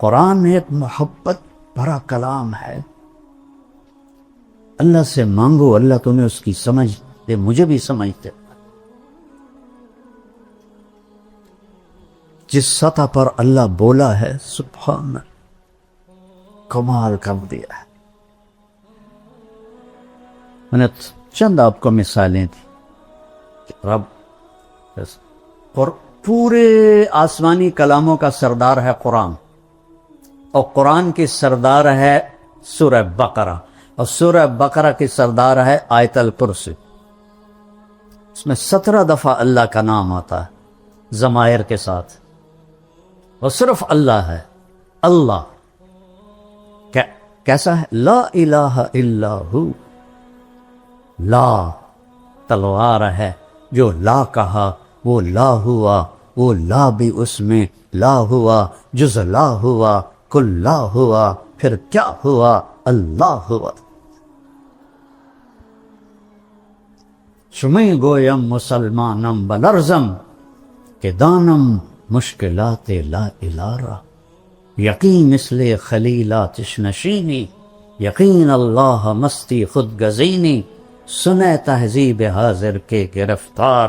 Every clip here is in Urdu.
قرآن ایک محبت بھرا کلام ہے. اللہ سے مانگو اللہ تمہیں اس کی سمجھ دے، مجھے بھی سمجھ دے. جس سطح پر اللہ بولا ہے سبحان کمال کر دیا ہے. میں نے چند آپ کو مثالیں دی. رب اور پورے آسمانی کلاموں کا سردار ہے قرآن، اور قرآن کی سردار ہے سورہ بقرہ، اور سورہ بقرہ کی سردار ہے آیت الکرسی. اس میں 17 دفعہ اللہ کا نام آتا ہے ضمائر کے ساتھ، اور صرف اللہ ہے. اللہ کیسا ہے؟ لا الہ الا ہو. لا تلوار ہے، جو لا کہا وہ لا ہوا، وہ لا بھی اس میں لا ہوا، جز لا ہوا، کل لا ہوا، پھر کیا ہوا؟ اللہ ہوا. شمی گویم مسلمانم بلرزم کہ دانم مشکلات لا الارا. یقین مثل خلیلاتش نشینی، یقین اللہ مستی خود گزینی. سنے تہذیب حاضر کے گرفتار،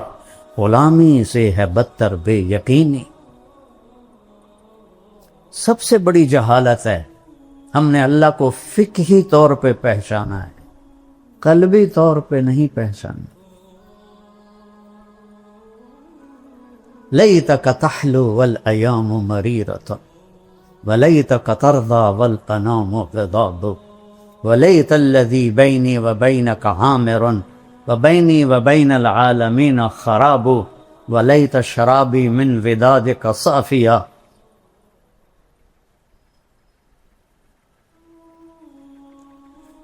غلامی سے ہے بدتر بے یقینی. سب سے بڑی جہالت ہے ہم نے اللہ کو فقہی طور پہ پہچانا ہے، قلبی طور پہ نہیں پہچانا. لیتک تحلو والایام مریرۃ ولیتک ترضی والانام غضاب ولیت الذی بینی وبینک عامر وبینی وبین العالمین خراب ولیت شرابی من ودادک صافیہ.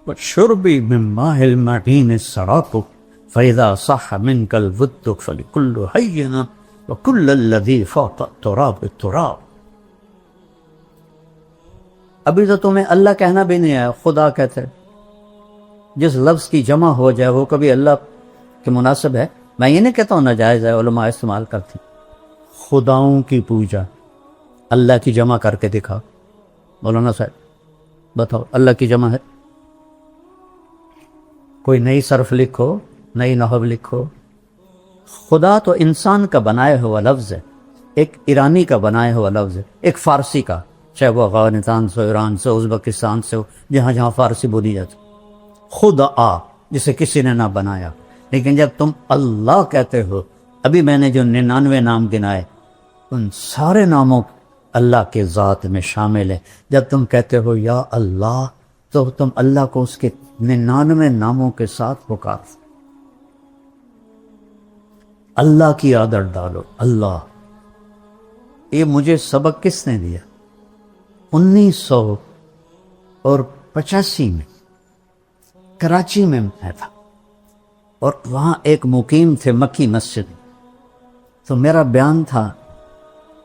وشربی من ماء المعین السراق فإذا صح منك الود فلكل حین وكل الذی فوق التراب التراب. ابھی تو تمہیں اللہ کہنا بھی نہیں ہے، خدا کہتے. جس لفظ کی جمع ہو جائے وہ کبھی اللہ کے مناسب ہے؟ میں یہ نہیں کہتا ہوں ناجائز ہے، علماء استعمال کرتی. خداؤں کی پوجا اللہ کی جمع کر کے دکھا. مولانا صاحب بتاؤ اللہ کی جمع ہے؟ کوئی نئی صرف لکھو، نئی نحو لکھو. خدا تو انسان کا بنایا ہوا لفظ ہے، ایک ایرانی کا بنایا ہوا لفظ ہے، ایک فارسی کا، چاہے وہ افغانستان سے، ایران سے، ازبکستان سے ہو، جہاں جہاں فارسی بولی جاتی. خدا جسے کسی نے نہ بنایا. لیکن جب تم اللہ کہتے ہو، ابھی میں نے جو 99 نام گنائے ان سارے ناموں اللہ کے ذات میں شامل ہیں. جب تم کہتے ہو یا اللہ تو تم اللہ کو اس کے 99 ناموں کے ساتھ پکار. اللہ کی عادت ڈالو. اللہ یہ مجھے سبق کس نے دیا؟ 1985 میں کراچی میں میں تھا، اور وہاں ایک مقیم تھے مکی مسجد. تو میرا بیان تھا،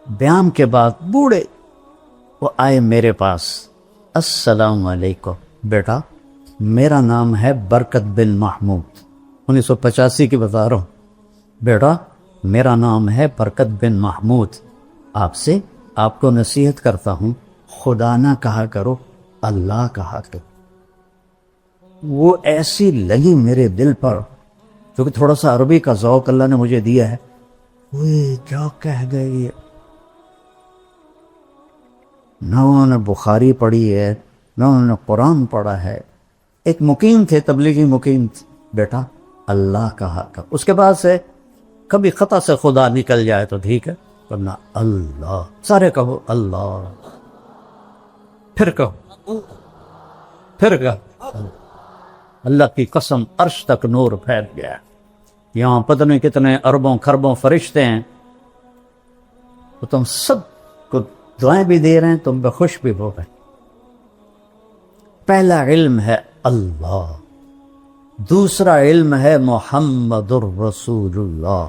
بیان کے بعد بوڑھے وہ آئے میرے پاس. السلام علیکم بیٹا، میرا نام ہے برکت بن محمود. 1985 کی بتا رہا ہوں. بیٹا میرا نام ہے برکت بن محمود، آپ کو نصیحت کرتا ہوں، خدا نہ کہا کرو، اللہ کہا کرو. وہ ایسی لگی میرے دل پر، کیونکہ تھوڑا سا عربی کا ذوق اللہ نے مجھے دیا ہے. وہ کیا کہہ گئی؟ نہ انہوں نے بخاری پڑھی ہے، نہ انہوں نے قرآن پڑھا ہے. ایک مقیم تھے، تبلیغی مقیم تھے. بیٹا اللہ کہا کر. اس کے بعد سے کبھی خطا سے خدا نکل جائے تو ٹھیک ہے، ورنہ اللہ. سارے کہو اللہ، پھر کہو، پھر کہو. اللہ کی قسم عرش تک نور پھیل گیا. یہاں پتہ نہیں کتنے اربوں خربوں فرشتے ہیں، تو تم سب کو دعائیں بھی دے رہے ہیں، تم پہ خوش بھی ہو گئے. پہلا علم ہے اللہ، دوسرا علم ہے محمد الرسول اللہ.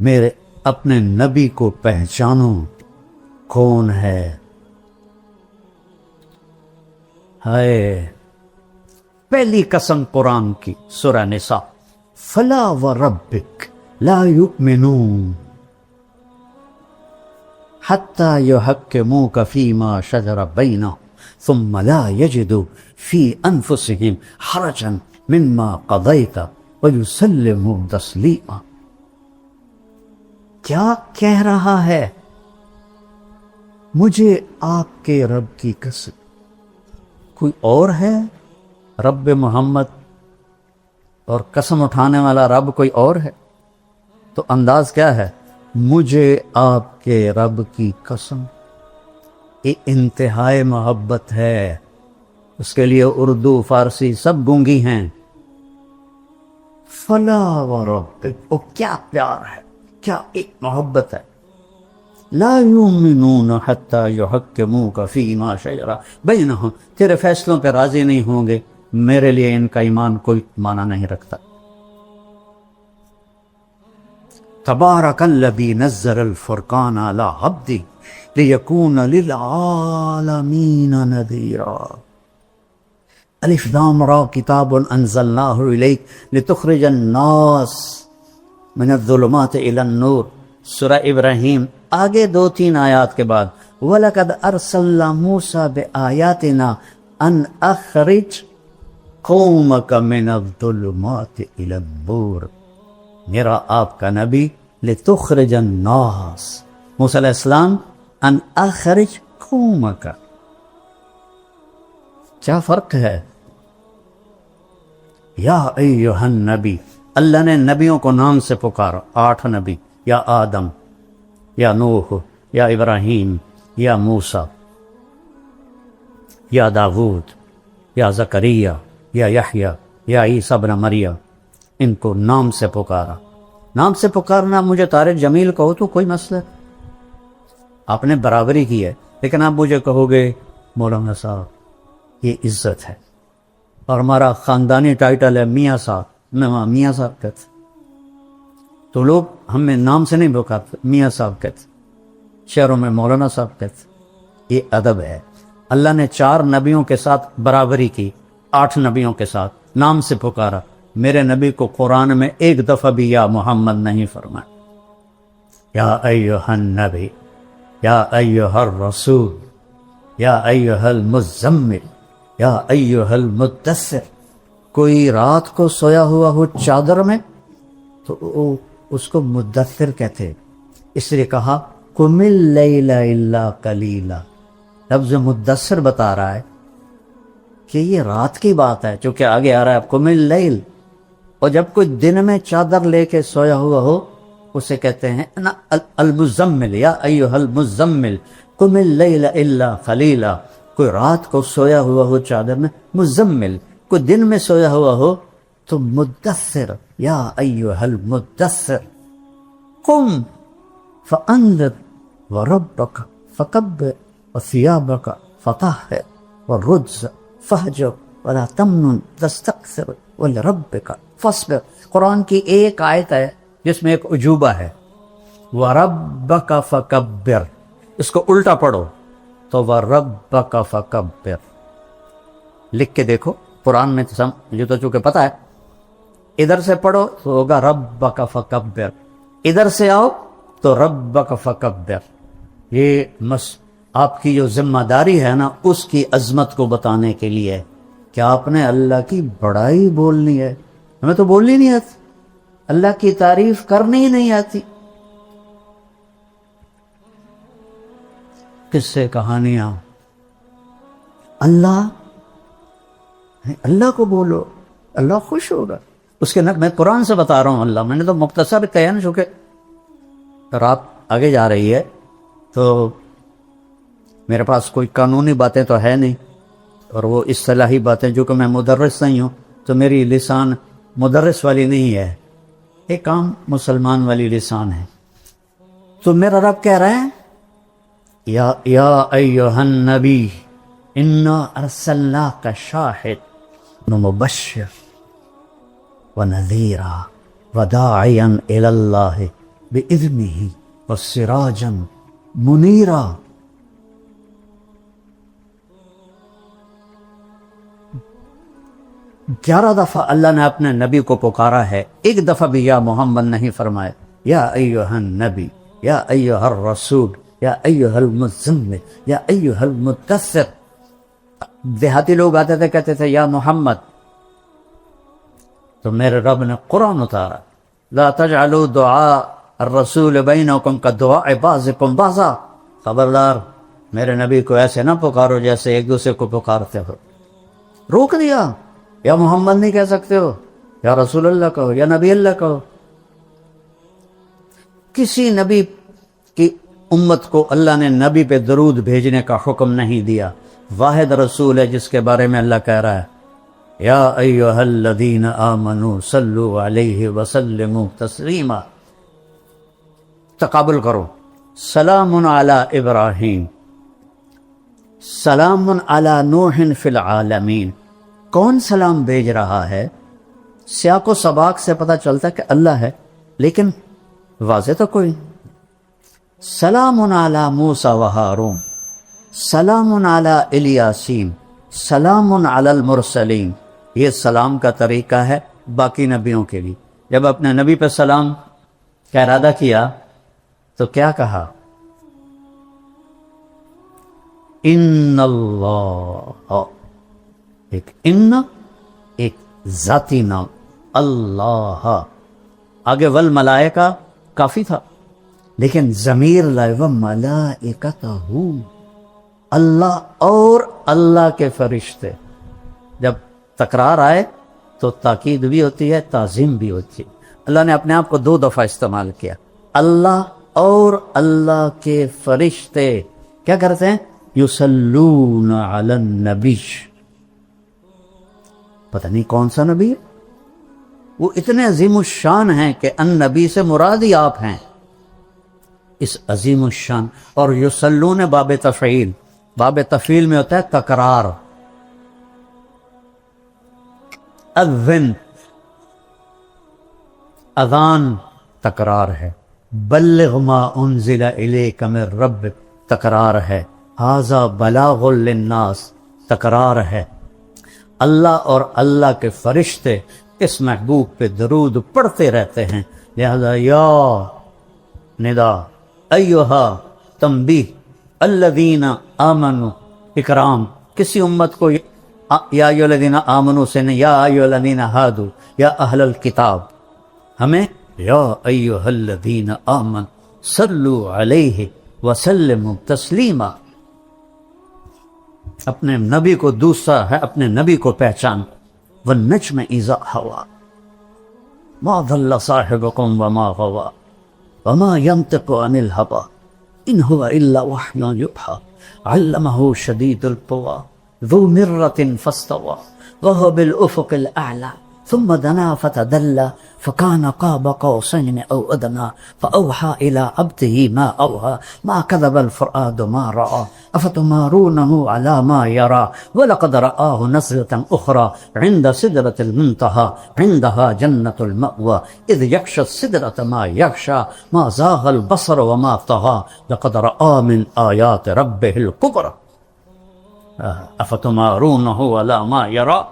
میرے اپنے نبی کو پہچانو کون ہے. ہائے پہلی قسم قرآن کی سورہ نساء، فلا وربک لا یؤمنون حتى يحكموك فيما شجر بينهم ثم لا يجدوا في انفسهم حرجا مما قضيت ويسلموا تسلیما. کیا کہہ رہا ہے؟ مجھے آپ کے رب کی قسم، کوئی اور ہے رب محمد؟ اور قسم اٹھانے والا رب کوئی اور ہے؟ تو انداز کیا ہے؟ مجھے آپ کے رب کی قسم. یہ انتہائی محبت ہے. اس کے لیے اردو فارسی سب گونگی ہیں. فلا وربک، وہ کیا پیار ہے، کیا ایک محبت ہے. لا یؤمنون حتی یحکموک فیما شجر بینہم، تیرے فیصلوں پہ راضی نہیں ہوں گے، میرے لیے ان کا ایمان کوئی معنی نہیں رکھتا. تبارک الذی نزل الفرقان علی عبدہ لیکون للعالمین نذیرا. الف لام را کتاب انزلناہ الیک لتخرج الناس من الظلمات الی النور. سورہ ابراہیم آگے 2-3 آیات کے بعد وَلَقَدْ أَرْسَلْنَا مُوسَىٰ بِآيَاتِنَا أَنْ أَخْرِجْ قَوْمَكَ مِنَ الظُّلُمَاتِ إِلَى النُّورِ. میرا آپ کا نبی لِتُخْرِجَ النَّاسَ، موسیٰ علیہ السلام، أَنْ أَخْرِجْ قَوْمَكَ. کیا فرق ہے؟ یا ایہا النبی، اللہ نے نبیوں کو نام سے پکارا. 8 نبی، یا آدم، یا نوح، یا ابراہیم، یا موسیٰ، یا داود، یا زکریا، یا یحییٰ، یا عیسیٰ ابن مریم. ان کو نام سے پکارا. نام سے پکارنا، مجھے طارق جمیل کہو تو کوئی مسئلہ، آپ نے برابری کی ہے. لیکن آپ مجھے کہو گے مولانا صاحب یہ عزت ہے، اور ہمارا خاندانی ٹائٹل ہے میاں صاحب، میں وہاں میاں صاحب کہتے، تو لوگ ہمیں نام سے نہیں پکارتے، میاں صاحب کہتے، شہروں میں مولانا صاحب کہتے. یہ ادب ہے. اللہ نے 4 نبیوں کے ساتھ برابری کی، 8 نبیوں کے ساتھ نام سے پکارا. میرے نبی کو قرآن میں ایک دفعہ بھی یا محمد نہیں فرمایا. یا ایھا النبی، یا ایھا الرسول، یا ایھا المزمل، یا ایھا المدثر. کوئی رات کو سویا ہوا ہو چادر میں تو اس کو مدثر کہتے، اس لیے کہا قم اللیل الا قلیلا. لفظ مدثر بتا رہا ہے کہ یہ رات کی بات ہے، چونکہ آگے آ رہا ہے قم اللیل. اور جب کوئی دن میں چادر لے کے سویا ہوا ہو اسے کہتے ہیں المزمل، یا ایھا المزمل قم اللیل الا قلیلا. کوئی رات کو سویا ہوا ہو چادر میں مزمل، کوئی دن میں سویا ہوا ہو تو مدثر، یا ایھا المدثر. قم فانذر وربک فکبر وثیابک فطہر والرجز فہجر ولا تمنن تستکثر ولربک فاصبر. قرآن کی ایک آیت ہے جس میں ایک عجوبہ ہے، وَرَبَّكَ فَكَبِّرْ. اس کو الٹا پڑھو تو وَرَبَّكَ فَكَبِّرْ. لکھ کے دیکھو قرآن میں، مجھے تو چونکہ پتہ ہے، ادھر سے پڑھو تو ہوگا رَبَّكَ فَكَبِّرْ، ادھر سے آؤ تو رَبَّكَ فَكَبِّرْ. یہ آپ کی جو ذمہ داری ہے نا، اس کی عظمت کو بتانے کے لیے کہ آپ نے اللہ کی بڑائی بولنی ہے. ہمیں تو بولنی نہیں آتی، اللہ کی تعریف کرنی ہی نہیں آتی. قصے کہانیاں، اللہ کو بولو، اللہ خوش ہوگا. اس کے میں قرآن سے بتا رہا ہوں. اللہ میں نے تو مختصر کہا نا، چونکہ رات آگے جا رہی ہے تو میرے پاس کوئی قانونی باتیں تو ہے نہیں، اور وہ اصطلاحی باتیں، جو کہ میں مدرس نہیں ہوں تو میری لسان مدرس والی نہیں ہے، ایک عام مسلمان والی لسان ہے. تو میرا رب کہہ رہا ہے یا ایھا النبی انا ارسلناک شاہد ومبشر ونذیرا وداعیا الی اللہ باذنہ وسراجا منیرا. 11 دفعہ اللہ نے اپنے نبی کو پکارا ہے، ایک دفعہ بھی یا محمد نہیں فرمایا. یا ایھا النبی، یا ایھا الرسول، یا ایھا المزمل یا ایھا المدثر. دیہاتی لوگ آتے تھے کہتے تھے یا محمد، تو میرے رب نے قرآن اتارا، لا تجعلوا دعاء الرسول بینکم کدعاء بعضکم بعضا، خبردار میرے نبی کو ایسے نہ پکارو جیسے ایک دوسرے کو پکارتے ہو. روک دیا، یا محمد نہیں کہہ سکتے ہو، یا رسول اللہ کہو، یا نبی اللہ کہو. کسی نبی کی امت کو اللہ نے نبی پہ درود بھیجنے کا حکم نہیں دیا. واحد رسول ہے جس کے بارے میں اللہ کہہ رہا ہے یا ایھا الذین آمنوا صلوا علیہ وسلموا تسلیما. تقابل کرو، سلام علی ابراہیم، سلام علی نوح فی العالمین. کون سلام بھیج رہا ہے؟ سیاق و سباق سے پتہ چلتا ہے کہ اللہ ہے، لیکن واضح تو کوئی. سلام علی موسیٰ و ہارون، سلام علی الیاسین، سلام علی المرسلین. یہ سلام کا طریقہ ہے باقی نبیوں کے لیے. جب اپنے نبی پہ سلام کا ارادہ کیا تو کیا کہا؟ ان اللہ، ایک ان، ایک ذاتی نام اللہ، آگے والملائکہ کافی تھا، لیکن ضمیر لائے وملائکتہ، اللہ اور اللہ کے فرشتے. جب تکرار آئے تو تاکید بھی ہوتی ہے، تعظیم بھی ہوتی ہے. اللہ نے اپنے آپ کو 2 دفعہ استعمال کیا. اللہ اور اللہ کے فرشتے کیا کرتے ہیں؟ یصلون علی النبی. پتہ نہیں کون سا نبی ہے، وہ اتنے عظیم الشان ہیں کہ ان نبی سے مراد ہی آپ ہیں. اس عظیم الشان. اور یصلون باب تفعیل، باب تفعیل میں ہوتا ہے تکرار. اذن، اذان تکرار ہے. بلغ ما انزل الیک من ربک تکرار ہے. ھذا بلاغ للناس تکرار ہے. اللہ اور اللہ کے فرشتے اس محبوب پہ درود پڑھتے رہتے ہیں. لہذا یا ندا، ایھا تنبیہ، الذین آمنوا اکرام. کسی امت کو یا ایھا الذین آمنوا سے نہیں، یا ایھا الذین ہادوا، یا اہل الکتاب. ہمیں یا ایھا الذین آمنوا صلوا علیہ وسلموا تسلیما. اپنے نبی کو دوسرا ہے، اپنے نبی کو پہچان. والنجم اذا ہوا ما ضل صاحبکم وما غوا وما ينطق عن الهوى ان هو الا وحی یوحی علمه شدید القوى ذو مرة فاستوى وهو بالافق الاعلى ثم دنا فتدلى فكان قاب قوسين او ادنى فاوحى الى عبده ما اوحى ما كذب الفؤاد ما راى افتمارونه على ما يرى ولقد رآه نزلة اخرى عند سدرة المنتهى عندها جنة المأوى اذ يغشى السدرة ما يغشى ما زاغ البصر وما طغى لقد رآه من آيات ربه الكبرى افتمارونه على ما يرى.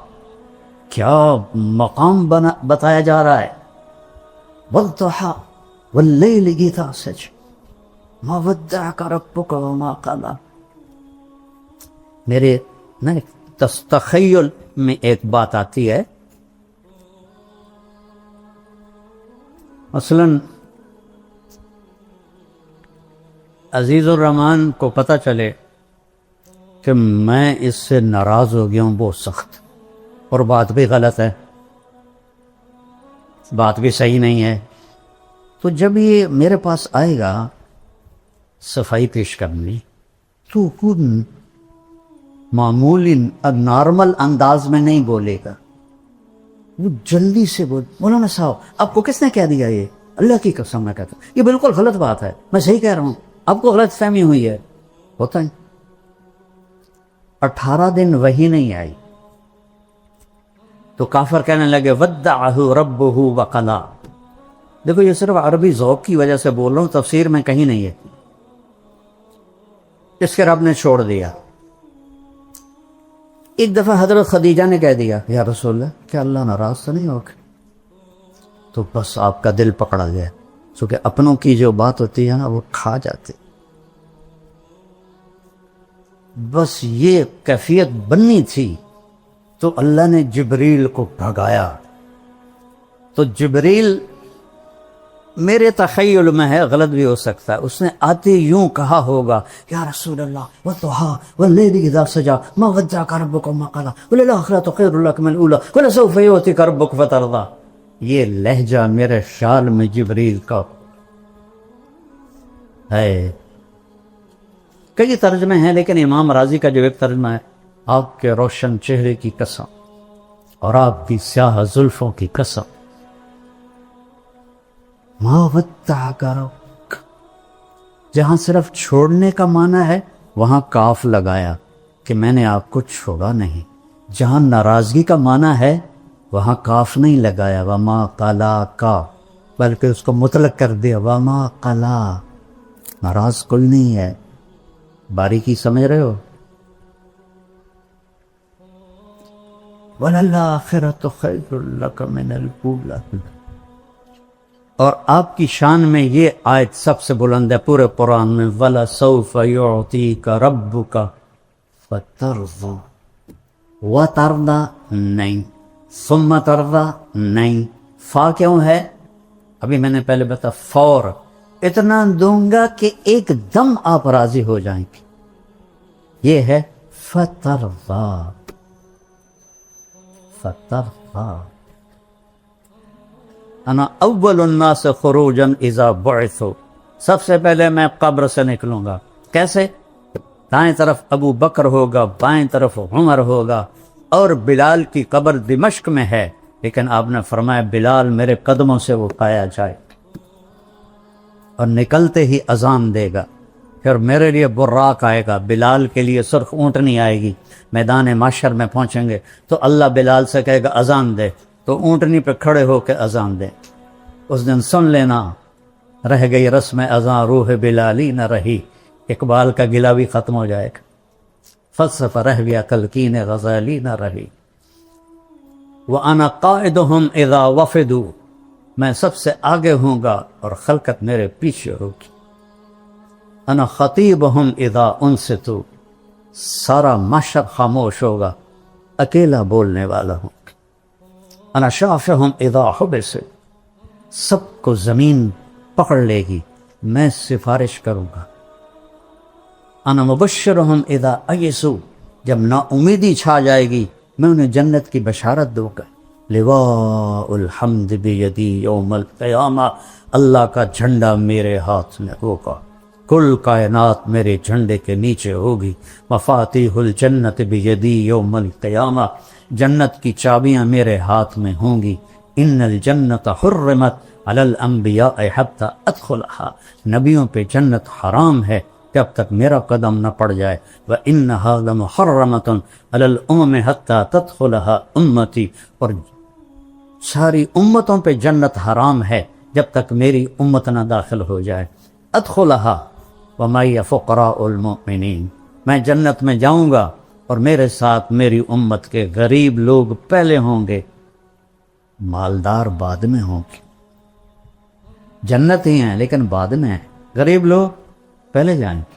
کیا مقام بتایا جا رہا ہے. والضحى واللیل اذا سجى ما ودعك ربك وما قلى. میرے تخیل میں ایک بات آتی ہے، مثلا عزیز الرحمان کو پتہ چلے کہ میں اس سے ناراض ہو گیا ہوں بہت سخت، اور بات بھی غلط ہے، بات بھی صحیح نہیں ہے، تو جب یہ میرے پاس آئے گا صفائی پیش کرنی تو خود معمولی نارمل انداز میں نہیں بولے گا، وہ جلدی سے بول. مولانا صاحب آپ کو کس نے کہہ دیا؟ یہ اللہ کی قسم میں کہتا ہوں یہ بالکل غلط بات ہے، میں صحیح کہہ رہا ہوں، آپ کو غلط فہمی ہوئی ہے. ہوتا ہے 18 دن وہی نہیں آئی تو کافر کہنے لگے ودعہ ربہ وقلا. دیکھو یہ صرف عربی ذوق کی وجہ سے بول رہا ہوں، تفسیر میں کہیں نہیں ہے. اس کے رب نے چھوڑ دیا. ایک دفعہ حضرت خدیجہ نے کہہ دیا یا رسول اللہ کیا اللہ ناراض تو نہیں ہوگا؟ تو بس آپ کا دل پکڑا گیا، کیونکہ اپنوں کی جو بات ہوتی ہے نا وہ کھا جاتے. بس یہ کیفیت بننی تھی تو اللہ نے جبریل کو بھگایا. تو جبریل میرے تخیل میں ہے، غلط بھی ہو سکتا ہے، اس نے آتے یوں کہا ہوگا یا رسول اللہ والضحیٰ واللیل اذا سجا ما ودعک ربک وما قلی وللآخرۃ خیر لک من الاولی ولسوف یعطیک ربک فترضی. یہ لہجہ میرے خیال میں جبریل کا ہے. کئی ترجمے ہیں لیکن امام راضی کا جو ایک ترجمہ ہے، آپ کے روشن چہرے کی قسم اور آپ کی سیاہ زلفوں کی قسم ما ودعک ربک. جہاں صرف چھوڑنے کا معنی ہے وہاں کاف لگایا کہ میں نے آپ کو چھوڑا نہیں. جہاں ناراضگی کا معنی ہے وہاں کاف نہیں لگایا وما قلاک، بلکہ اس کو مطلق کر دیا وما قلا. ناراض کوئی نہیں ہے. باریکی سمجھ رہے ہو؟ وَلَلْآخِرَةُ خَيْرٌ لَكَ مِنَ الْأُولَىٰ. اور آپ کی شان میں یہ آیت سب سے بلند ہے پورے قرآن میں، وَلَسَوْفَ يُعْطِيكَ رَبُّكَ فَتَرْضَىٰ. وَتَرْضَىٰ نہیں، ثُمَّ تَرْضَىٰ نہیں. فا کیوں ہے؟ ابھی میں نے پہلے بتا، فور اتنا دوں گا کہ ایک دم آپ راضی ہو جائیں گے. یہ ہے فَتَرْضَىٰ. فَتَرْضَىٰ. انا اول الناس خروجا اذا بعثوا. سب سے پہلے میں قبر سے نکلوں گا. کیسے؟ دائیں طرف ابو بکر ہوگا، بائیں طرف عمر ہوگا، اور بلال کی قبر دمشق میں ہے، لیکن آپ نے فرمایا بلال میرے قدموں سے اٹھایا جائے اور نکلتے ہی اذان دے گا. پھر میرے لیے براق آئے گا، بلال کے لیے سرخ اونٹنی آئے گی. میدان محشر میں پہنچیں گے تو اللہ بلال سے کہے گا اذان دے، تو اونٹنی پہ کھڑے ہو کے اذان دے. اس دن سن لینا، رہ گئی رسم اذان روح بلالی نہ رہی. اقبال کا گلہ بھی ختم ہو جائے گا. فلسفہ رہ گیا تلقین غزالی نہ رہی. وَأَنَا قَائِدُهُمْ إِذَا وَفِدُوا. میں سب سے آگے ہوں گا اور خلقت میرے پیچھے ہوگی. انا خطیبہم اذا انصتوا. سارا محشر خاموش ہوگا، اکیلا بولنے والا ہوں. انا شافعہم اذا حبس. سب کو زمین پکڑ لے گی، میں سفارش کروں گا. انا مبشرہم اذا ایسوا. جب نا امیدی چھا جائے گی میں انہیں جنت کی بشارت دوں گا. لواء الحمد بیدی یوم القیامہ. اللہ کا جھنڈا میرے ہاتھ میں ہوگا، کل کائنات میرے جھنڈے کے نیچے ہوگی. مفاتیح الجنت بیدی یوم القیامہ. جنت کی چابیاں میرے ہاتھ میں ہوں گی. ان الجنت حرمت علی الانبیاء حتی ادخلها. نبیوں پہ جنت حرام ہے جب تک میرا قدم نہ پڑ جائے. وَإِنَّهَا لَمُحَرَّمَةٌ عَلَى الْأُمَمِ حَتَّى تَدْخُلَهَا أُمَّتِي. اور ساری امتوں پہ جنت حرام ہے جب تک میری امت نہ داخل ہو جائے. ادخلها وَمَعِيَ فُقَرَاءُ الْمُؤْمِنِينَ. میں جنت میں جاؤں گا اور میرے ساتھ میری امت کے غریب لوگ پہلے ہوں گے، مالدار بعد میں ہوں گے. جنت ہی ہیں لیکن بعد میں ہیں، غریب لوگ پہلے جائیں گے.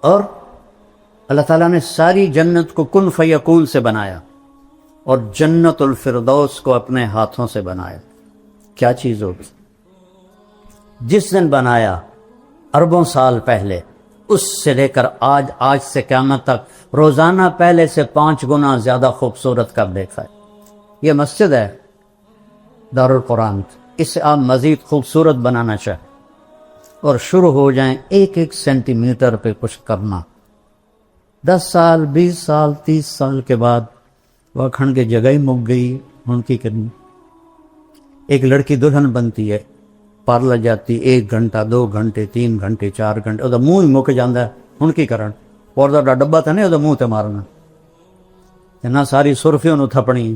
اور اللہ تعالیٰ نے ساری جنت کو کن فیکون سے بنایا اور جنت الفردوس کو اپنے ہاتھوں سے بنایا. کیا چیز ہوگی؟ جس دن بنایا اربوں سال پہلے، اس سے لے کر آج سے قیامت تک روزانہ پہلے سے 5 گنا زیادہ خوبصورت کر دیکھا ہے. یہ مسجد ہے دارالقرآن، اسے آپ مزید خوبصورت بنانا چاہیں اور شروع ہو جائیں 1 سینٹی میٹر پہ کچھ کرنا. 10 سال 20 سال 30 سال کے بعد وہ کھنڈ کے جگہ ہی مک گئی. ان کی کرنی ایک لڑکی دلہن بنتی ہے، پارلر جاتی 1 گھنٹہ 2 گھنٹے 3 گھنٹے 4 گھنٹے، وہ منہ ہی مک جاندہ ہے. ان کی کرن اور ڈبا تھا نہیں وہ منہ تے مارنا نہ ساری سرفی انہوں تھپنی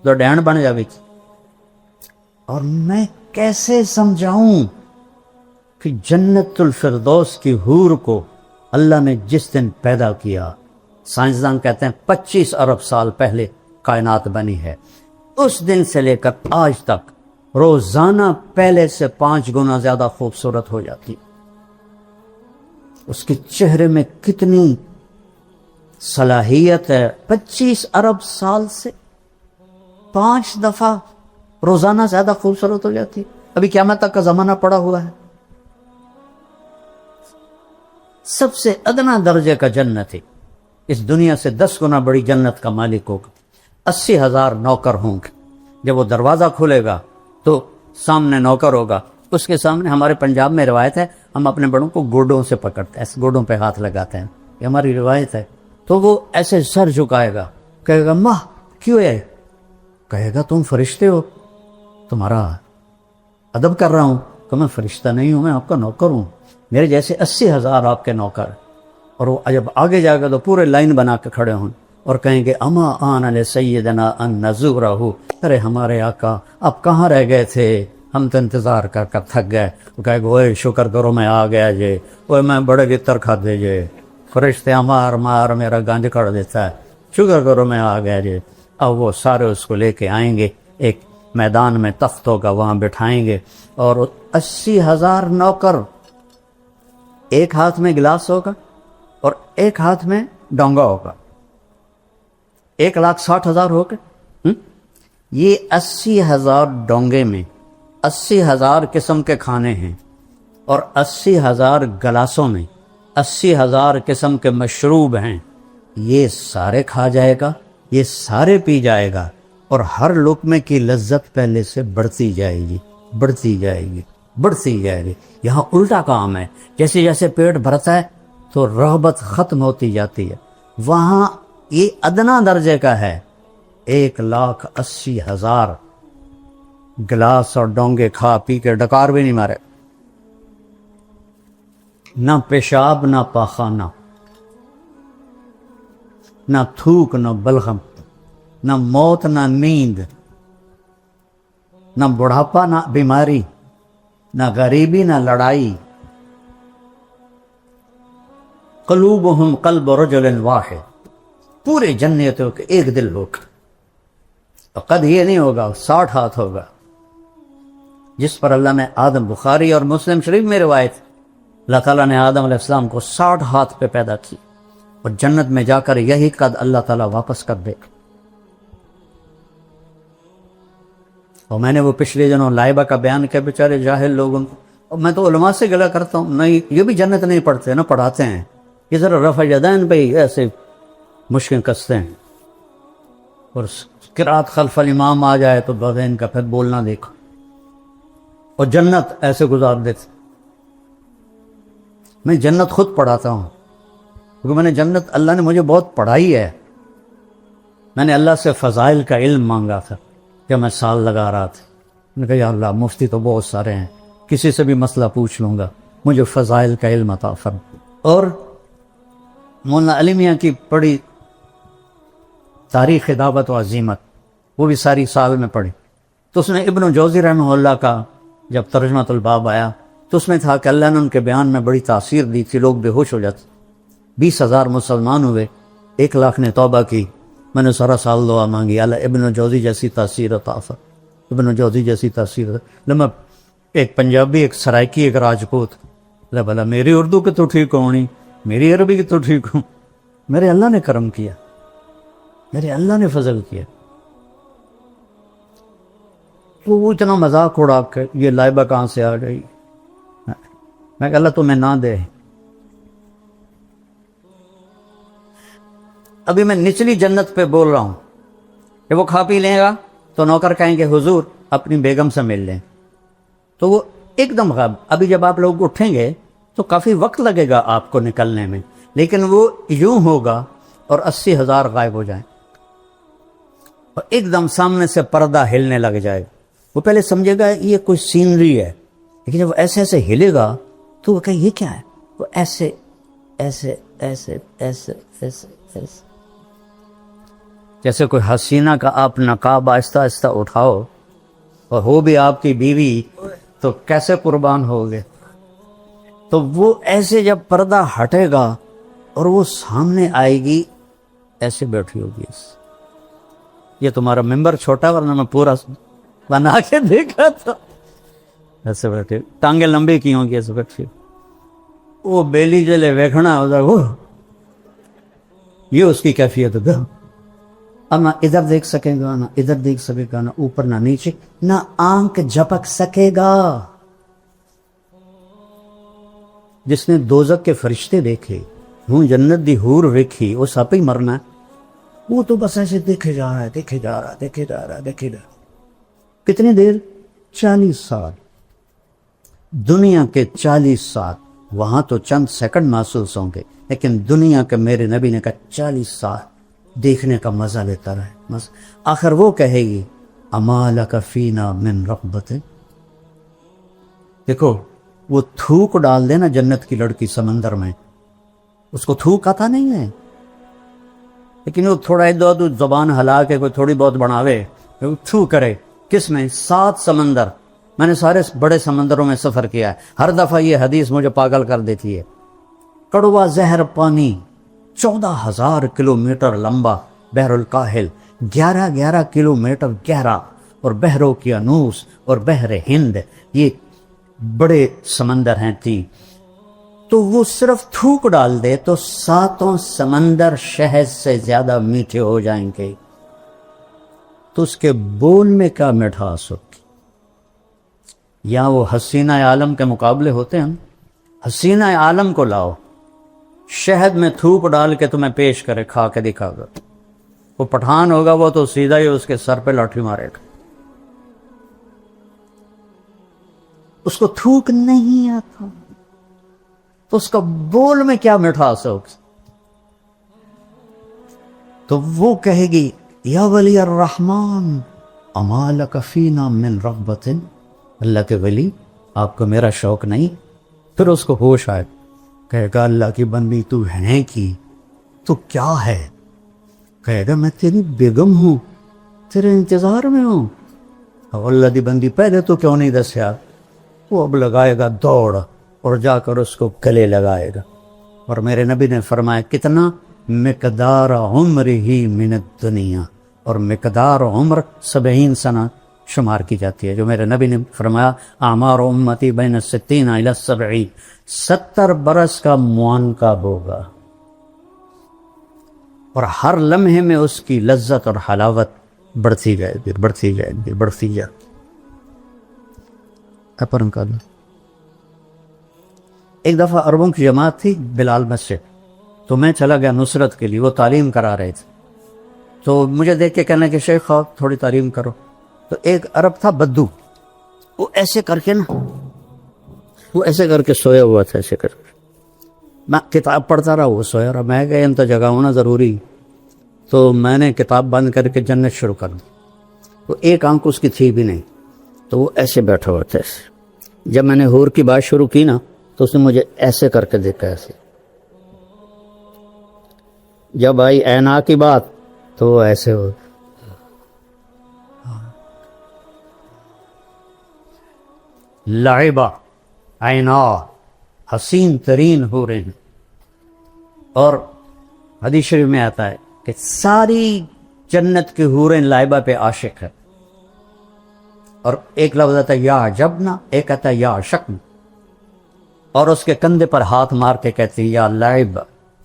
تو ڈینڈ بن جاوے. اور میں کیسے سمجھاؤں کہ جنت الفردوس کی حور کو اللہ نے جس دن پیدا کیا، سائنسدان کہتے ہیں 25 ارب سال پہلے کائنات بنی ہے، اس دن سے لے کر آج تک روزانہ پہلے سے 5 گنا زیادہ خوبصورت ہو جاتی. اس کے چہرے میں کتنی صلاحیت ہے. 25 ارب سال سے 5 دفعہ روزانہ زیادہ خوبصورت ہو جاتی. ابھی قیامت تک کا زمانہ پڑا ہوا ہے. سب سے ادنا درجے کا جنت ہے. اس دنیا سے 10 گنا بڑی جنت کا مالک ہوگا. 80,000 نوکر ہوں گے. جب وہ دروازہ کھلے گا تو سامنے نوکر ہوگا. اس کے سامنے ہمارے پنجاب میں روایت ہے, ہم اپنے بڑوں کو گوڈوں سے پکڑتے ہیں, ایسے گوڈوں پہ ہاتھ لگاتے ہیں, یہ ہماری روایت ہے. تو وہ ایسے سر جھکائے گا, کہے گا ماں کیوں ہے؟ کہے گا تم فرشتے ہو, تمہارا ادب کر رہا ہوں. کہ میں فرشتہ نہیں ہوں, میں آپ کا نوکر ہوں. میرے جیسے 80,000 آپ کے نوکر. اور وہ جب آگے جائے گا تو پورے لائن بنا کے کھڑے ہوں اور کہیں گے اما آن علی سیدنا ان نزورہ. ارے ہمارے آقا آپ کہاں رہ گئے تھے, ہم تو انتظار کر کر تھک گئے. وہ کہے گا اوے شکر کرو میں آ گیا جے, اوے میں بڑے بتر کھا دے جے, فرشتے مار مار میرا گنج کر دیتا ہے, شکر کرو میں آ گیا جے. اب وہ سارے اس کو لے کے آئیں گے, ایک میدان میں تخت ہوگا, وہاں بٹھائیں گے. اور 80,000 نوکر, ایک ہاتھ میں گلاس ہوگا اور ایک ہاتھ میں ڈونگا ہوگا. 1,60,000 ہو گئے. یہ 80,000 ڈونگے میں 80,000 قسم کے کھانے ہیں, اور 80,000 گلاسوں میں 80,000 قسم کے مشروب ہیں. یہ سارے کھا جائے گا, یہ سارے پی جائے گا, اور ہر لقمے کی لذت پہلے سے بڑھتی جائے گی, بڑھتی جائے گی, بڑھتی جائے گی. یہاں الٹا کام ہے, جیسے جیسے پیٹ بھرتا ہے تو رغبت ختم ہوتی جاتی ہے. وہاں یہ ادنا درجے کا ہے. 1,80,000 گلاس اور ڈونگے کھا پی کے ڈکار بھی نہیں مارے, نہ پیشاب نہ پاخانہ, نہ تھوک نہ بلغم, نہ موت نہ نیند, نہ بڑھاپا نہ بیماری, نہ غریبی نہ لڑائی. قلوبہم قلب رجل واحد, پورے جنتوں کے ایک دل ہوگا. قد یہ نہیں ہوگا 60 ہاتھ ہوگا, جس پر اللہ نے آدم, بخاری اور مسلم شریف میں روایت, اللہ تعالیٰ نے آدم علیہ السلام کو 60 ہاتھ پہ پیدا کی, اور جنت میں جا کر یہی قد اللہ تعالیٰ واپس کر دے. اور میں نے وہ پچھلے دنوں لائبہ کا بیان کیا, بیچارے جاہل لوگوں کو, اور میں تو علماء سے گلہ کرتا ہوں, نہیں یہ بھی جنت نہیں پڑھتے نہ پڑھاتے ہیں, یہ ذرا رفع یدین پہ ایسے مشکل کستے ہیں. اور قرات خلف الامام آ جائے تو بغین کا پھر بولنا دیکھو, اور جنت ایسے گزار دیتے. میں جنت خود پڑھاتا ہوں, کیونکہ میں نے جنت, اللہ نے مجھے بہت پڑھائی ہے. میں نے اللہ سے فضائل کا علم مانگا تھا کہ میں سال لگا رہا تھا. میں نے کہا یا اللہ مفتی تو بہت سارے ہیں, کسی سے بھی مسئلہ پوچھ لوں گا, مجھے فضائل کا علم عطا فرما. اور مولانا علی میاں کی پڑھی تاریخ دعوت و عزیمت, وہ بھی ساری سال میں پڑھی. تو اس نے ابن جوزی رحمہ اللہ کا جب ترجمۃ الباب آیا تو اس میں تھا کہ اللہ نے ان کے بیان میں بڑی تاثیر دی تھی, لوگ بے ہوش ہو جاتے. 20,000 مسلمان ہوئے, 1,00,000 نے توبہ کی. میں نے سارا سال دعا مانگی, اللہ ابن جوزی جیسی تاثیر عطا فرما, ابن جوزی جیسی تاثیر. لما ایک پنجابی, ایک سرائکی, ایک راجپوت, اللہ بھلا میری اردو کی تو ٹھیک ہونی, میری عربی کی تو ٹھیک ہوں. میرے اللہ نے کرم کیا, میرے اللہ نے فضل کیا. تو وہ اتنا مذاق اڑا کے یہ لائبہ کہاں سے آ گئی. میں کہ اللہ تمہیں نہ دے. ابھی میں نچلی جنت پہ بول رہا ہوں کہ وہ کھا پی لے گا تو نوکر کہیں گے حضور اپنی بیگم سے مل لیں, تو وہ ایک دم غائب. ابھی جب آپ لوگ اٹھیں گے تو کافی وقت لگے گا آپ کو نکلنے میں, لیکن وہ یوں ہوگا اور 80,000 غائب ہو جائیں, اور ایک دم سامنے سے پردہ ہلنے لگ جائے گا. وہ پہلے سمجھے گا یہ کوئی سینری ہے, لیکن جب ایسے ایسے ہلے گا تو وہ کہے یہ کیا ہے. وہ ایسے ایسے ایسے ایسے ایسے ایسے, جیسے کوئی حسینہ کا آپ نقاب آہستہ آہستہ اٹھاؤ اور ہو بھی آپ کی بیوی تو کیسے قربان ہوگے. تو وہ ایسے جب پردہ ہٹے گا اور وہ سامنے آئے گی, ایسے بیٹھی ہوگی. یہ تمہارا ممبر چھوٹا, ورنہ میں پورا بنا کے دیکھا تھا. ایسے بیٹھے, ٹانگیں لمبی کی ہوں گی, ایسے بیٹھی. وہ بیلی جلے ویکھنا ہوتا وہ یہ اس کی کیفیت ہے. اب نہ ادھر دیکھ سکے گا، نہ ادھر دیکھ سکے گا، نہ اوپر نہ نیچے، نہ آنکھ جھپک سکے گا. جس نے دوزخ کے فرشتے دیکھے، ہوں جنت دی حور ویکھی، وہ سپ ہی مرنا ہے. وہ تو بس ایسے دیکھے جا رہا ہے، دیکھے جا رہا ہے، دیکھے جا رہا ہے، دیکھے جا رہا ہے. کتنی دیر؟ 40 سال. دنیا کے 40 سال. وہاں تو چند سیکنڈ محسوس ہوں گے، لیکن دنیا کے میرے نبی نے کہا 40 سال دیکھنے کا مزہ لیتا رہے. آخر وہ کہے گی اما لک فینا من رغبت. دیکھو وہ تھوک ڈال دے نا جنت کی لڑکی سمندر میں، اس کو تھوک آتا نہیں ہے، لیکن وہ تھوڑا ادھر ادھر زبان ہلا کے کوئی تھوڑی بہت بناوے، تھو کرے. کس میں؟ 7 سمندر. میں نے سارے بڑے سمندروں میں سفر کیا ہے. ہر دفعہ یہ حدیث مجھے پاگل کر دیتی ہے. کڑوا زہر پانی 14,000 کلومیٹر لمبا بحر الکاہل، 11 کلومیٹر گہرا، اور بحر اوقیانوس اور بحر ہند، یہ بڑے سمندر ہیں 3. تو وہ صرف تھوک ڈال دے تو 7 سمندر شہد سے زیادہ میٹھے ہو جائیں گے. تو اس کے بول میں کیا مٹھاس ہوگی؟ یا وہ حسینہ عالم کے مقابلے ہوتے ہیں. حسینہ عالم کو لاؤ، شہد میں تھوک ڈال کے تمہیں پیش کرے، کھا کے دکھا گا. وہ پٹھان ہوگا وہ تو سیدھا ہی اس کے سر پہ لاٹھی مارے گا. اس کو تھوک نہیں آتا تو اس کا بول میں کیا مٹھاس ہوگی؟ تو وہ کہے گی یا ولی الرحمن اما لک فینا من رغبت. اللہ کے ولی آپ کو میرا شوق نہیں؟ پھر اس کو ہوش آئے، کہے گا اللہ کی بندی تو ہے کی، تو کیا ہے؟ کہے گا میں تیری بیگم ہوں، تیرے انتظار میں ہوں. اللہ دی بندی پہلے تو کیوں نہیں دسیا؟ وہ اب لگائے گا دوڑ اور جا کر اس کو گلے لگائے گا. اور میرے نبی نے فرمایا کتنا؟ مقدار عمر ہی من الدنیا. اور مقدار عمر 70 سنہ شمار کی جاتی ہے، جو میرے نبی نے فرمایا اعمار امتی بین 60 الی 70، 70 برس کا معانقہ ہوگا. اور ہر لمحے میں اس کی لذت اور حلاوت بڑھتی جائے گی، بڑھتی جائے گی، بڑھتی جائے گی. اپرم کا ایک دفعہ عربوں کی جماعت تھی بلال مسجد، تو میں چلا گیا نصرت کے لیے. وہ تعلیم کرا رہے تھے، تو مجھے دیکھ کے کہنا کہ شیخ آپ تھوڑی تعلیم کرو. تو ایک عرب تھا بدو، وہ ایسے کر کے نا، وہ ایسے کر کے سویا ہوا تھا، ایسے کر کے. میں کتاب پڑھتا رہا، وہ سویا رہا. میں کہ ان تو جگہ ہونا ضروری، تو میں نے کتاب بند کر کے جنت شروع کر دی. تو ایک آنکھ اس کی تھی بھی نہیں، تو وہ ایسے بیٹھا ہوا تھا ایسے. جب میں نے حور کی بات شروع کی نا تو اس نے مجھے ایسے کر کے دیکھا ایسے. جب آئی اینا کی بات تو وہ ایسے ہو. لعبہ عینا، حسین ترین حوریں. اور حدیث شریف میں آتا ہے کہ ساری جنت کی حوریں لعبہ پہ عاشق ہے. اور ایک لفظ آتا ہے یا عجبنا، ایک آتا ہے یا عشقنا. اور اس کے کندھے پر ہاتھ مار کے کہتی یا لعبہ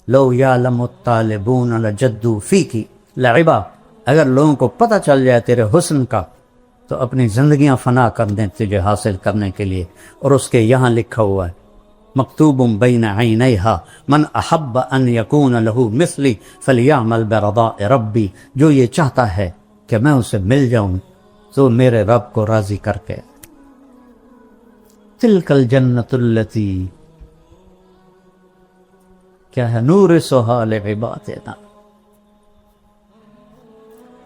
لو یعلم الطالبون لجدوا فیکی. لعبہ، اگر لوگوں کو پتہ چل جائے تیرے حسن کا تو اپنی زندگیاں فنا کر دیں تجھے حاصل کرنے کے لیے. اور اس کے یہاں لکھا ہوا ہے مکتوب بین عینیہا من احب ان یکون لہ مثلی فلیعمل برضاء ربی. جو یہ چاہتا ہے کہ میں اسے مل جاؤں تو میرے رب کو راضی کر کے. تلک الجنت التی، کیا ہے، نورثھا لعبادنا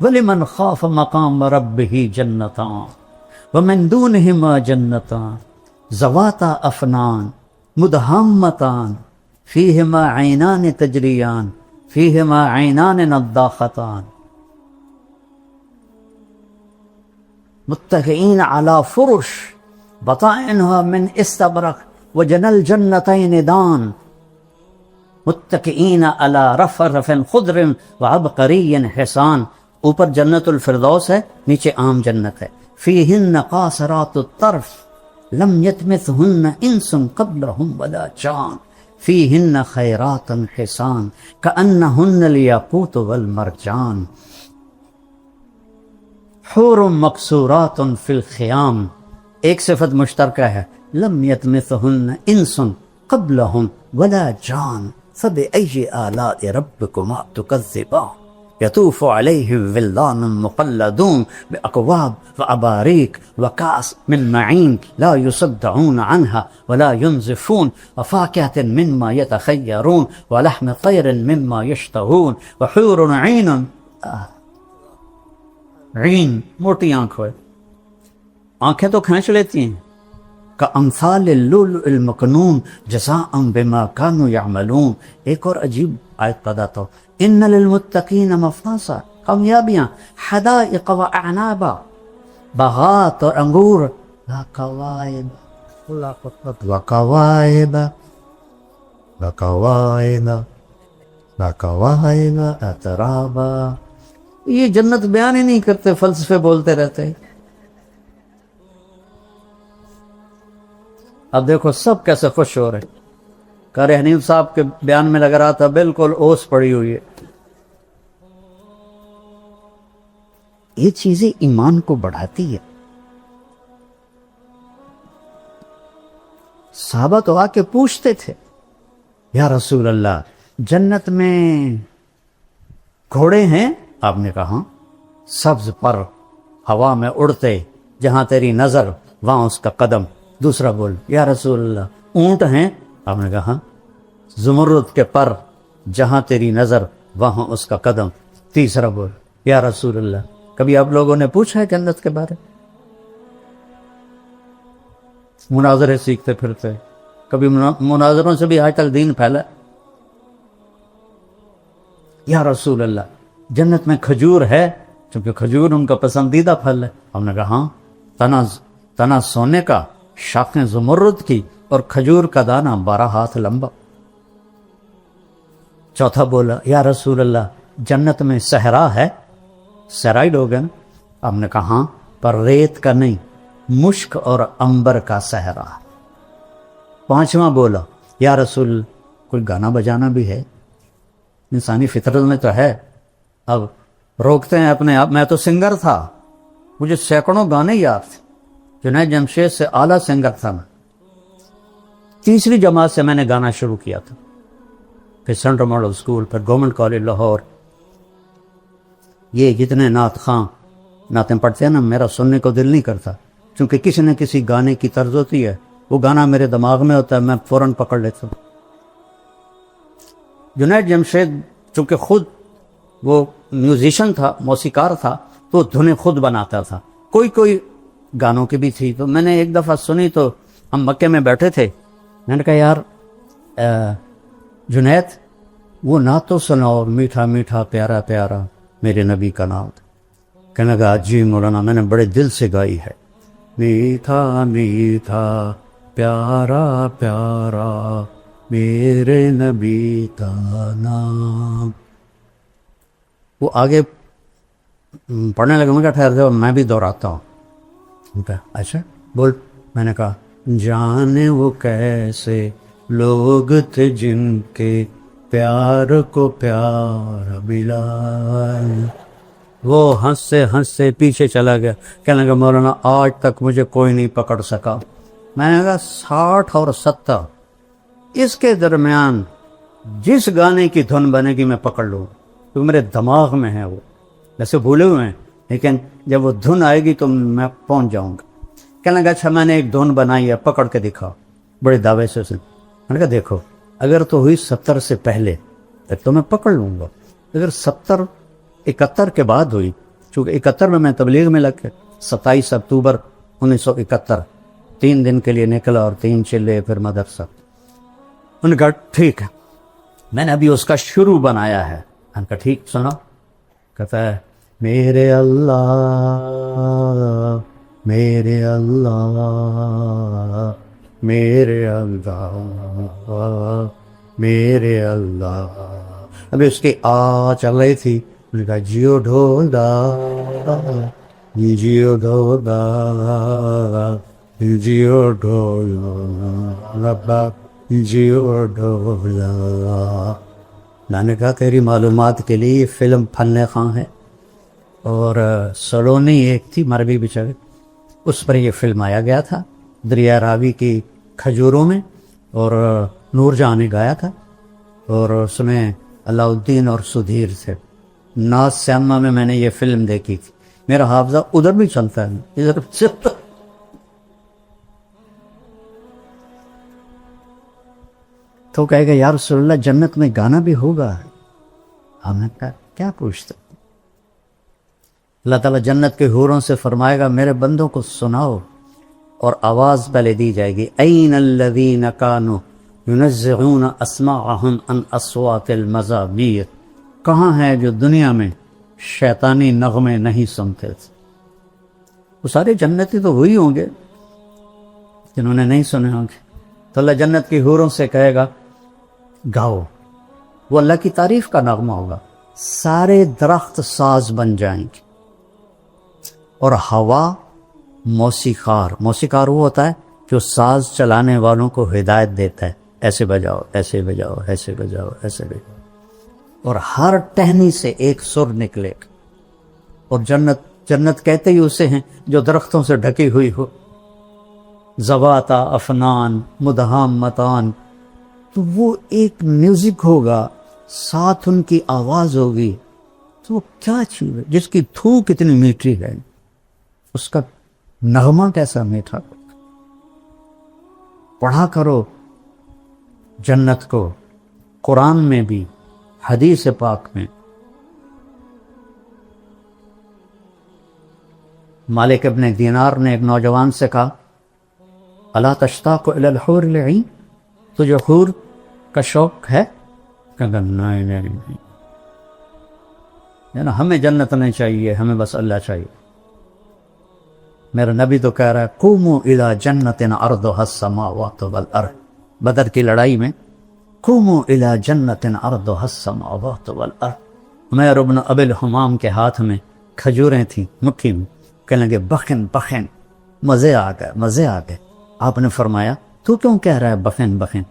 وَلِمَنْ خَافَ مَقَامَ رَبِّهِ جَنَّتَانِ وَمِن دُونِهِمَا جَنَّتَانِ ذَوَاتَا أَفْنَانٍ مُدْهَامَّتَانِ فِيهِمَا عَيْنَانِ تَجْرِيَانِ فِيهِمَا عَيْنَانِ نَضَّاخَتَانِ مُتَّكِئِينَ عَلَى فُرُشٍ بَطَائِنُهَا مِنْ إِسْتَبْرَقٍ وَجَنَى الْجَنَّتَيْنِ دَانٍ متکئین علی رفرف خضر وعبقری حسان. اوپر جنت الفردوس ہے، نیچے عام جنت ہے. فیہن قاصرات الطرف لم یطمثہن انس قبلہم ولا جان. فیہن خیرات حسان کأنہن الیاقوت والمرجان حور مقصورات فی الخیام. ایک صفت مشترکہ ہے، لم یطمثہن انس قبلہم ولا جان فبأی آلاء ربکما تکذبان. یطوف علیہم ولدان مخلدون بأکواب وأباریک وکأس من معین لا یصدعون عنہا ولا ینزفون وفاکہۃ مما یتخیرون ولحم طیر مما یشتہون وحور عین عین موٹی آنکھ ہے، آنکھیں تو کھینچ لیتی ہیں. کامثال اللؤلؤ المکنون جزاء بما كانوا يعملون. ایک اور عجیب آیت بتاتا ہوں، ان للمتقین مفازا، کامیابیاں، حدائق و اعنابا، باغات اور انگور، وکواعب اترابا. یہ جنت بیان ہی نہیں کرتے، فلسفے بولتے رہتے. اب دیکھو سب کیسے خوش ہو رہے. قاری حنیف صاحب کے بیان میں لگ رہا تھا بالکل اوس پڑی ہوئی ہے. یہ چیزیں ایمان کو بڑھاتی ہے. صحابہ تو آ کے پوچھتے تھے، یا رسول اللہ جنت میں گھوڑے ہیں؟ آپ نے کہا سبز پر ہوا میں اڑتے، جہاں تیری نظر وہاں اس کا قدم. دوسرا بول، یا رسول اللہ اونٹ ہیں؟ آپ نے کہا زمرد کے پر، جہاں تیری نظر وہاں اس کا قدم. تیسرا بول، یا رسول اللہ کبھی آپ لوگوں نے پوچھا ہے جنت کے بارے؟ مناظرے سیکھتے پھرتے، کبھی مناظروں سے بھی آج تک دین پھیلا. یا رسول اللہ جنت میں کھجور ہے؟ چونکہ کھجور ان کا پسندیدہ پھل ہے. ہم نے کہا ہاں، تنا سونے کا، شاخیں زمرد کی، اور کھجور کا دانہ 12 ہاتھ لمبا. چوتھا بولا، یا رسول اللہ جنت میں صحرا ہے؟ صحرائی لوگ ہیں. ہم نے کہا ہاں، پر ریت کا نہیں، مشک اور عنبر کا صحرا. پانچواں بولا، یا رسول کوئی گانا بجانا بھی ہے؟ انسانی فطرت میں تو ہے. اب روکتے ہیں اپنے آپ. میں تو سنگر تھا، مجھے سینکڑوں گانے یاد تھے. جنید جمشید سے اعلیٰ سنگر تھا میں. تیسری جماعت سے میں نے گانا شروع کیا تھا، پھر سینٹرل ماڈل اسکول، پھر گورنمنٹ کالج لاہور. یہ جتنے نعت خواں نعتیں پڑھتے ہیں نا، میرا سننے کو دل نہیں کرتا، کیونکہ کسی نہ کسی گانے کی طرز ہوتی ہے. وہ گانا میرے دماغ میں ہوتا ہے، میں فوراً پکڑ لیتا ہوں. جنید جمشید چونکہ خود وہ میوزیشن تھا، موسیقار تھا، تو دھنیں خود بناتا تھا. کوئی گانوں کی بھی تھی. تو میں نے ایک دفعہ سنی، تو ہم مکے میں بیٹھے تھے. میں نے کہا یار جنید وہ نعت تو سناؤ، میٹھا میٹھا پیارا پیارا میرے نبی کا نام. کہنے لگا جی مولانا میں نے بڑے دل سے گائی ہے. میٹھا میٹھا پیارا پیارا میرے نبی کا نام. وہ آگے پڑھنے لگا. میں کہا ٹھہر جاؤ، میں بھی دہراتا ہوں. اچھا بول. میں نے کہا جانے وہ کیسے لوگ تھے جن کے پیار کو پیار ملا. وہ ہنسے ہنسے پیچھے چلا گیا. کہنے لگا مولانا آج تک مجھے کوئی نہیں پکڑ سکا. میں نے کہا 60 اور 70 اس کے درمیان جس گانے کی دھن بنے گی میں پکڑ لوں، تو میرے دماغ میں ہے. وہ ویسے بھولے ہوئے ہیں، لیکن جب وہ دھن آئے گی تو میں پہنچ جاؤں گا. کہنے لگا اچھا میں نے ایک دھن بنائی ہے، پکڑ کے دکھاؤ. بڑے دعوے سے میں نے کہا دیکھو اگر تو ہوئی 70 سے پہلے تو میں پکڑ لوں گا، اگر 70 71 کے بعد ہوئی، چونکہ 71 میں تبلیغ میں لگ کے 27 اکتوبر 1971 3 دن کے لیے نکلا اور 3 چلے پھر مدرسہ. ان کا ٹھیک ہے، میں نے ابھی اس کا شروع بنایا ہے. ان کا ٹھیک سنا. کہتا ہے میرے اللہ میرے اللہ میرے اللہ میرے اللہ. ابھی اس کی چل رہی تھی. انہوں نے کہا جیو ڈھولا جیو ڈھولا جیو ڈھولا جیو ڈولا. میں نے کہا تیری معلومات کے لیے یہ فلم فن خاں ہے، اور سلونی ایک تھی مروی بیچارے، اس پر یہ فلم آیا گیا تھا دریا راوی کی کھجوروں میں، اور نور جہاں نے گایا تھا، اور اس میں علاء الدین اور سدھیر تھے. ناز سیما میں نے یہ فلم دیکھی تھی. میرا حافظہ ادھر بھی چلتا ہے، ادھر چلتا. تو کہے گا یا رسول اللہ جنت میں گانا بھی ہوگا؟ ہم نے کہا کیا پوچھتے؟ اللہ تعالیٰ جنت کے حوروں سے فرمائے گا میرے بندوں کو سناؤ، اور آواز پہلے دی جائے گی این الذین کانوا ینزعون اسماعہم عن اصوات المزامیر. کہاں ہیں جو دنیا میں شیطانی نغمے نہیں سنتے تھے؟ وہ سارے جنتی تو وہی ہوں گے جنہوں نے نہیں سنے ہوں گے. تو اللہ جنت کی حوروں سے کہے گا گاؤ. وہ اللہ کی تعریف کا نغمہ ہوگا. سارے درخت ساز بن جائیں گے، اور ہوا موسیقار. موسیقار وہ ہوتا ہے جو ساز چلانے والوں کو ہدایت دیتا ہے، ایسے بجاؤ، ایسے بجاؤ، ایسے بجاؤ، ایسے بجاؤ، اور ہر ٹہنی سے ایک سر نکلے گا. اور جنت کہتے ہی اسے ہیں جو درختوں سے ڈھکی ہوئی ہو. زواتا افنان مدہامتان. تو وہ ایک میوزک ہوگا، ساتھ ان کی آواز ہوگی. تو وہ کیا چیز ہے جس کی تھوک اتنی میٹھی ہے، اس کا نغمہ کیسا میٹھا. پڑھا کرو جنت کو، قرآن میں بھی، حدیث پاک میں. مالک ابن دینار نے ایک نوجوان سے کہا الا تشتاق الی الحور العین، تجھے حور کا شوق ہے؟ کہا نہیں نہیں نہیں، نا ہمیں جنت نہیں چاہیے، ہمیں بس اللہ چاہیے. میرا نبی تو کہہ رہا ہے قوموا الی جنت عرضها السماوات والارض. بدر کی لڑائی میں قوموا الی جنت عرضها السماوات والارض. عمیر بن ابی الحمام کے ہاتھ میں کھجوریں تھیں مکھی میں. کہنے لگے بخن بخن. مزے آ گئے، مزے آ گئے. آپ نے فرمایا تو کیوں کہہ رہا ہے بخن بخن؟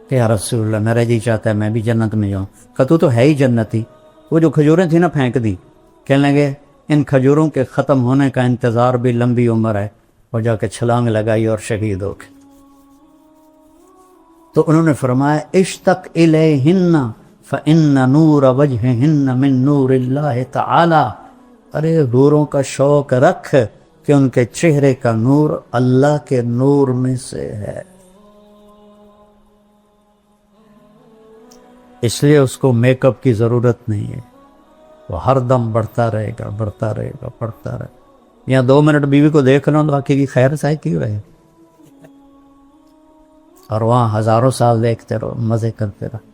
کہ یا رسول اللہ میرا جی چاہتا ہے میں بھی جنت میں جاؤں. کہ تو ہے ہی جنتی. وہ جو کھجوریں تھیں نا پھینک دی. کہنے لگے ان کھجوروں کے ختم ہونے کا انتظار بھی لمبی عمر ہے، اور جا کے چھلانگ لگائی اور شہید ہو گئے. تو انہوں نے فرمایا اشتق الیہن فإن نور وجہہن من نور اللہ تعالی. ارے حوروں کا شوق رکھ کہ ان کے چہرے کا نور اللہ کے نور میں سے ہے. اس لیے اس کو میک اپ کی ضرورت نہیں ہے، وہ ہر دم بڑھتا رہے گا، بڑھتا رہے گا، بڑھتا رہے گا. یا 2 منٹ بیوی کو دیکھ لو باقی کی خیر سائے کی رہے، اور وہاں ہزاروں سال دیکھتے رہو، مزے کرتے رہو.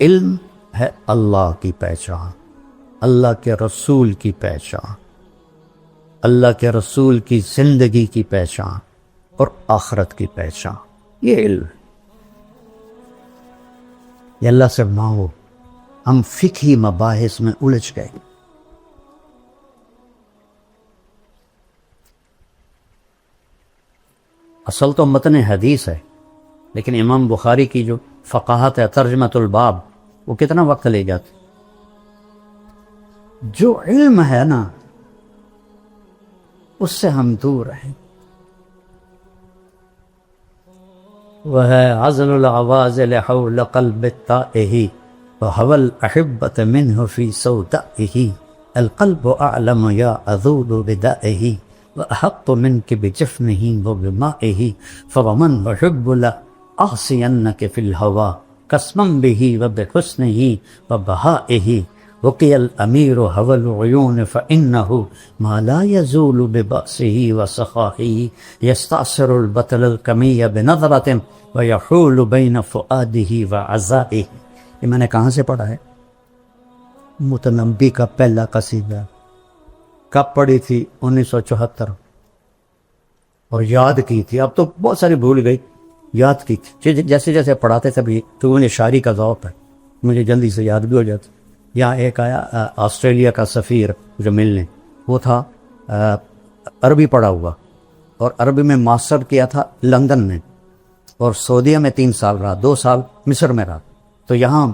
علم ہے اللہ کی پہچان، اللہ کے رسول کی پہچان، اللہ کے رسول کی زندگی کی پہچان اور آخرت کی پہچان. یہ علم ہے. یہ اللہ سے مانگو. ہم فقہی مباحث میں الجھ گئے. اصل تو متن حدیث ہے، لیکن امام بخاری کی جو فقاہت ہے، ترجمۃ الباب، وہ کتنا وقت لے جاتی. جو علم ہے نا اس سے ہم دور ہیں. وہ ہے عزل العوازل حول قلب التائہ وهو الأحبة منه في سودائه. القلب أعلم يا أذول بدائه وأحط منك بجفنه وبمائه. فومن وحب لأعصينك في الهوى قسما به وبحسنه وبهائه. وقي الأمير هوى العيون فإنه ما لا يزول ببأسه وسخائه. يستعصر البطل الكمي بنظرة ويحول بين فؤاده وعزائه. یہ میں نے کہاں سے پڑھا ہے؟ متنبی کا پہلا قصیدہ. کب پڑھی تھی؟ 1974. اور یاد کی تھی. اب تو بہت ساری بھول گئی، یاد کی تھی. جیسے جیسے پڑھاتے تھے تو مجھے شاعری کا ذوق ہے، مجھے جلدی سے یاد بھی ہو جاتا. یہاں ایک آیا آسٹریلیا کا سفیر جو ملنے، وہ تھا عربی پڑھا ہوا، اور عربی میں ماسٹر کیا تھا لندن میں. اور سعودیہ میں 3 سال رہا، 2 سال مصر میں رہا، تو یہاں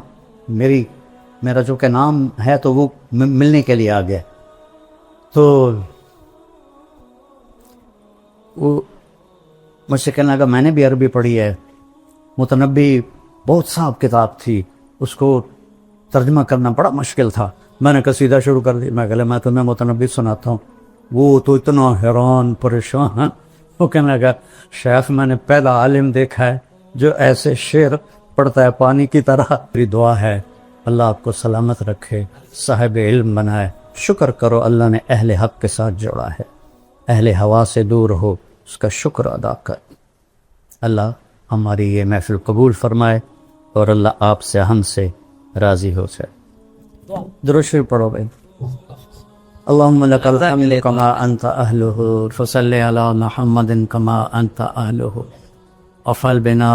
میرا جو کہ نام ہے تو وہ ملنے کے لیے آ گیا. تو وہ مجھ سے کہنے لگا میں نے بھی عربی پڑھی ہے، متنبی بہت صاحب کتاب تھی، اس کو ترجمہ کرنا بڑا مشکل تھا. میں نے قصیدہ شروع کر دی، میں تمہیں متنبی سناتا ہوں. وہ تو اتنا حیران پریشان، وہ کہنے لگا شیخ میں نے پہلا عالم دیکھا ہے جو ایسے شعر پڑھتا ہے پانی کی طرح. میری دعا ہے اللہ آپ کو سلامت رکھے، صاحب علم بنائے. شکر کرو اللہ نے اہل حق کے ساتھ جوڑا ہے، اہل ہوا سے دور ہو اس کا شکر ادا کر. اللہ ہماری یہ محفل قبول فرمائے اور اللہ آپ سے ہم سے راضی ہو جائے. درود شریف پڑھو بھائی. اللهم لك الحمد كما أنت أهله فصل على محمد كما أنت أهله وفعل بنا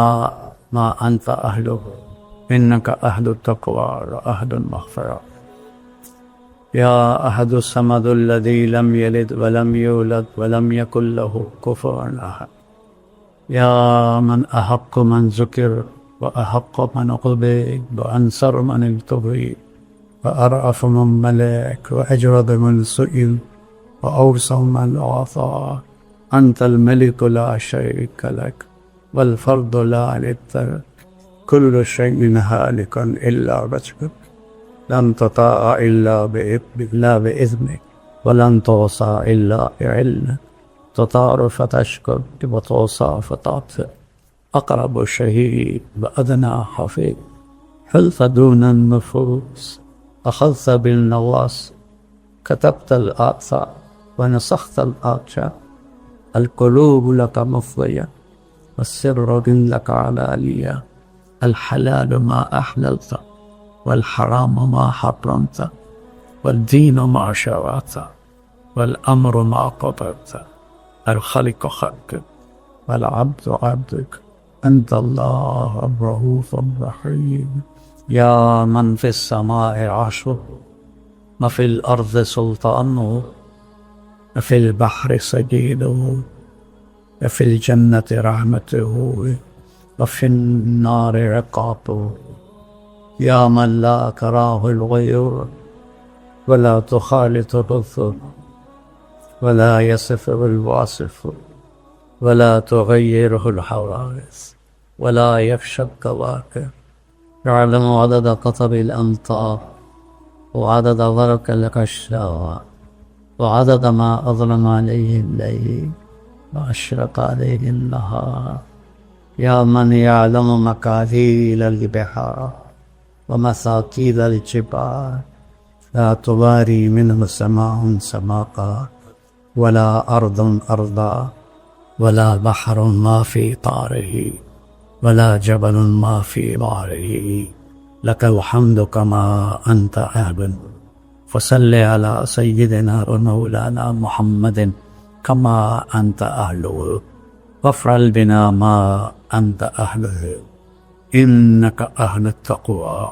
ما أنت أهله إنك أهل التقوى وأهل المغفرة. يا أحد الصمد الذي لم يلد ولم يولد ولم يكن له كفوا أحد. يا من أحق من ذكر وأحق من عبد وأنصر من التبي وأرأف من ملك وأجرد من سئل وأوسع من أعطى. أنت الملك لا شريك لك والفرد لا ند، كل شيء هالك إلا وجهك، لن تطاع إلا بإذنك ولن توصى إلا بعلمك، تطار فتشكر وتوصى فتعطر، أقرب شهيد وأدنى حفيظ، حلف دون النفوس، أخذت بالنواصي، كتبت الآثار ونسخت الآثار، القلوب لك مفضية والسر لك علانية، الحلال ما أحللت والحرام ما حرمت، والدين ما شرعت والأمر ما قضيت، الخلق خلقك والعبد عبدك، أنت الله الرؤوف الرحيم. يا من في السماء عرشه وفي الأرض سلطانه وفي البحر سجيده وفي الجنة رحمته وفي النار عقابه. يا من لا تراه الغيور ولا تخالط الرسل ولا يصفه الواصف ولا تغيره الحوادث ولا يخشى الكواكب، يعلم عدد قطر الأمطار وعدد برق الغشاء وعدد ما أظلم عليه الليل وأشرق عليه النهار. يا من يعلم مقادير البحار ومساكيل الجبال، لا تباري منه سماء سماقا ولا أرض أرضا ولا بحر ما في طاره ولا جبل ما في ظهره. لك الحمد كما أنت أهل، فصل على سيدنا ومولانا محمد كما أنت أهله، وافعل بنا ما أنت أهله، إنك أهل التقوى